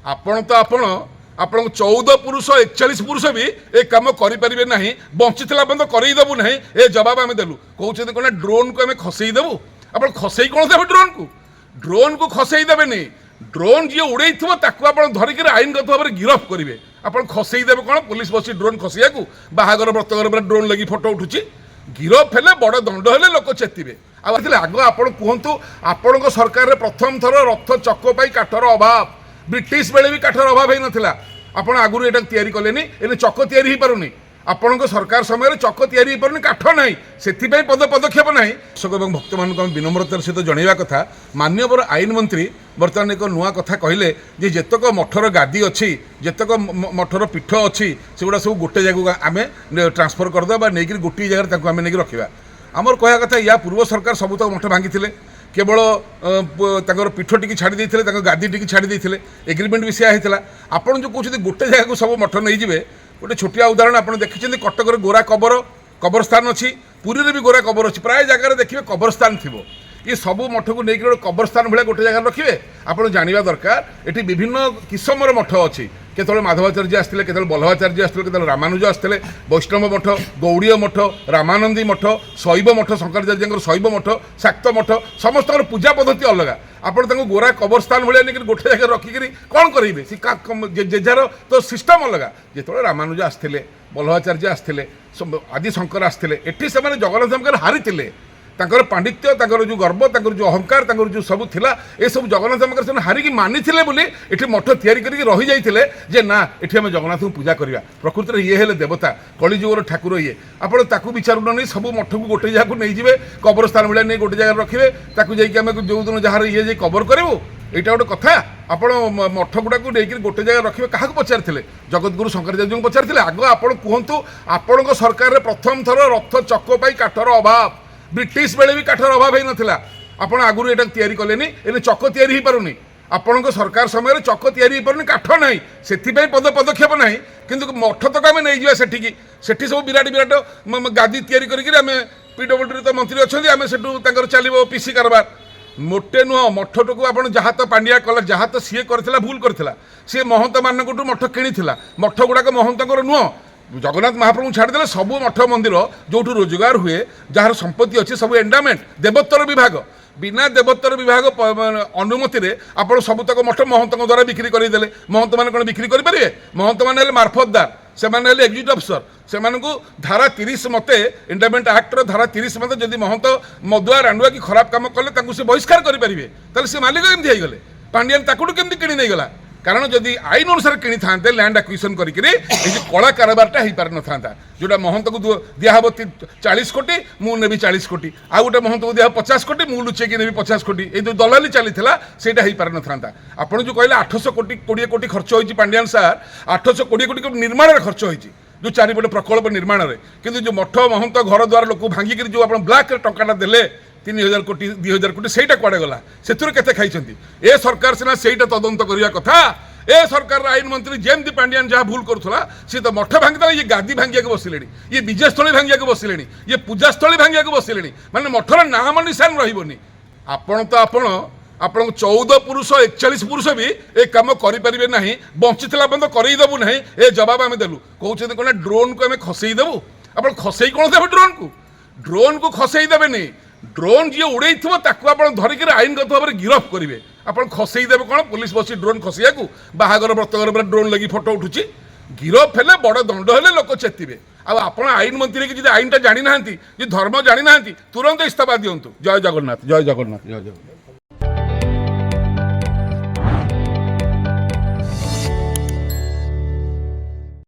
आपण तो आपण 14 पुरुष 41 पुरुष भी ए कम करें ना बंचीला बंद करदेबू ना ए जवाब आम देलु कहते कौन ड्रोन को आम खसईदेबू आप खसई कौन देवे ड्रोन को खसई देवे नहीं ड्रोन जी उड़े आप धरिक आईनगत भाव में गिरफ करेंगे आप खसईदेवे कौन पुलिस बस ड्रोन खसैया बाहागर ब्रतघर ड्रोन लगी फोटो उठुची गिरफ हेले बड़ दंड हेले लोक चेतिबे आग आप कहतु आपण सरकार प्रथम थर रथ चक काठर अभाव ब्रिटिश बेले भी काठर अभाव हो नाला आपण आगुरी एटा तैयारी कलेनी एने चक तैयारी हो पारुनी आपण सरकार समय चक तैयारी हो पारुनी काठ ना से पदक्षेप ना दर्शक और भक्त मान विनम्रतार सहित जनवा कथा माननीय आईन मंत्री बर्तमान एक नुआ कथा कहले जे जेतक मठर गादी अच्छी जेतक मठर पीठ अच्छी से गुड़ा सब गोटे जगह आम ट्रांसफर करदे नहीं गोटे जगह आम नहीं रखा आमर कह कथा या पूर्व सरकार सबूत मठ भांगी केवल पीठ टी छाड़ी देते गादी टी छाड़ी देते एग्रीमेंट भी सेया होता आपड़ जो कहते गोटे जगह को सब मठ नहीं जाए गोटे छोटिया उदाहरण आप देखते कटक गोरा कबरस्थान अच्छी पुरी में भी गोरा कबर अच्छी प्राय जगह देखिए कबरस्थान थी ये सबू मठ को लेकिन गोटे कबरस्थान भाया गोटे जगह रखिए आप जाना दरकार ये विभिन्न किस्मर मठ अच्छी केतल माधवाचार्य आसते केतल बल्लभाचार्य आसते केतल रामानुज आसते वैष्णव मठ गौड़ीय मठ रामानंदी मठ शैव मठ शंकराचार्य शैव मठ शाक्त मठ समस्त पूजा पद्धति अलग आपड़ गोरा कबरस्थान भाया नहीं गोटे जगह रखिक कौन करेंगे जेजार तो सिस्टम अलग जो रामानुज आसते बल्लभाचार्य आसते आदि शंकर आसते एटी से जगन्नाथ हारी तांकर पांडित्य तांकर जो गर्व तांकर जो अहंकार तांकर जो सब थिला ए सब जगन्नाथ मकर से हारिकी मानी थिले बोली एठी मठ तैयारी करके रही जाइथिले जे ना एठी हम जगन्नाथ को पूजा करिया प्रकृति रे ये हेले देवता कलिजुगर ठाकुर ये आपण ताकू विचार नहीं सब मठ को गोटे जगह को नहीं जिवे कबरस्थान भाया नहीं गोटे जगह रखिए ताकू जाइए आम जो दिन जहाँ ये जे कबर करूँ यहाँ गोटे कथा आपण मठ गुड़ा को लेकिन गोटे जगह रखिए क्या पचारे जगतगुरु शंकराचार्य को पचारे आग आप कहतु आपण सरकार प्रथम थर रथ चक काठर अभाव ब्रिटिश बेले भी काठर अभाव हो नाला आपण आगुरी एटा तैयारी कलेनी एने चक तैयारी हो पारुनी आपण सरकार समय चक तैयारी हो पारुनी काठ ना से पदक्षेप ना किंतु मठ तक आम नहीं जावा सेठी सब विराट विराट गादी तैयारी करके पीडब्ल्यूडी तो मंत्री अच्छा आम से चलो पीसी कारबार मोटे नुह मठ टू आप जहाँ तो पांड्या कला जहाँ तो सी करथिला भूल करथिला सी महंत मानक मठ किणी मठ गुड़ाक महंतर नुह जगन्नाथ महाप्रभु छाड़देले सबू मठ मंदिर जो रोजगार हुए जार संपत्ति अच्छी सब एंडामेंट देवोत्तर विभाग बिना देवोत्तर विभाग अनुमति रे आप सबतक मठ महंत द्वारा बिक्री करदेले महंत मैंने कौन बिक्री करेंगे महंत मैंने मार्फतदार से एग्जीक्यूटिव अफिसर से धारा 30 मते एंडामेंट आक्टर धारा 30 मते जदि महंत मदुआ रांडुआ कि खराब काम कले से बहिष्कार करेंगे से मालिक एमती होगले पांडियान ताकू केमती किणी नहीं गला कारण जदि आईन अनुसार किणी था लैंड एक्विजिशन करके कला कारबारटा हो पार ना जोटा महंत को दिहब 40 कोटी मुझे 40 कोटी आउ गोटे महंत को दिहब 50 कोटी मुझे लुचेक नेबी 50 कोटी ये जो दलाली चली सेटा हो पार ना आप जो कहले 800 कोटी 20 कोटी खर्च होती पांडियान सार 800 20 कोटी निर्माण खर्च होती जो चारिपटे प्रकल्प निर्माण में किंतु जो मठ महंत घर द्वार लोक भांगिक जो आप ब्लाक टंका देले 3000 कोटी 2000 कोटी से कड़े गला से खाई ए सरकार सीना से तदंत करने कथा ए सरकार आईन मंत्री जेमती पांडियान जहाँ भूल करूला सी तो मठ भांगी ये गादी भांगिया बसिले ये विजयस्थली भांगिया बसिले ये पूजास्थली भांगिया बसिले माने मठर नाम निशान रही आपण तो आपण 14 पुरुष 41 पुरुष भी ए कम करें ना बंचीला बंद करदेबू ना ए जवाब आम देलु कहते कौन ड्रोन को आम खसईदेबू आप खसई कौन देवे ड्रोन को खसईदेवे नहीं ड्रोन जी उड़े आप धरिक आईनगत भाव में गिरफ करेंगे आप खसईदेवे कौन पुलिस बस ड्रोन खसैया बाहागर ब्रतघर ड्रोन लगी फोटो उठुची गिरफ हेले बड़ दंड हेले लोक चेतिबे आप आईन मंत्री की आईनटा जानी ना धर्म जानी ना तुरंत इस्तीफा दिंतु जय जगन्नाथ जय जगन्नाथ जय जगन्नाथ।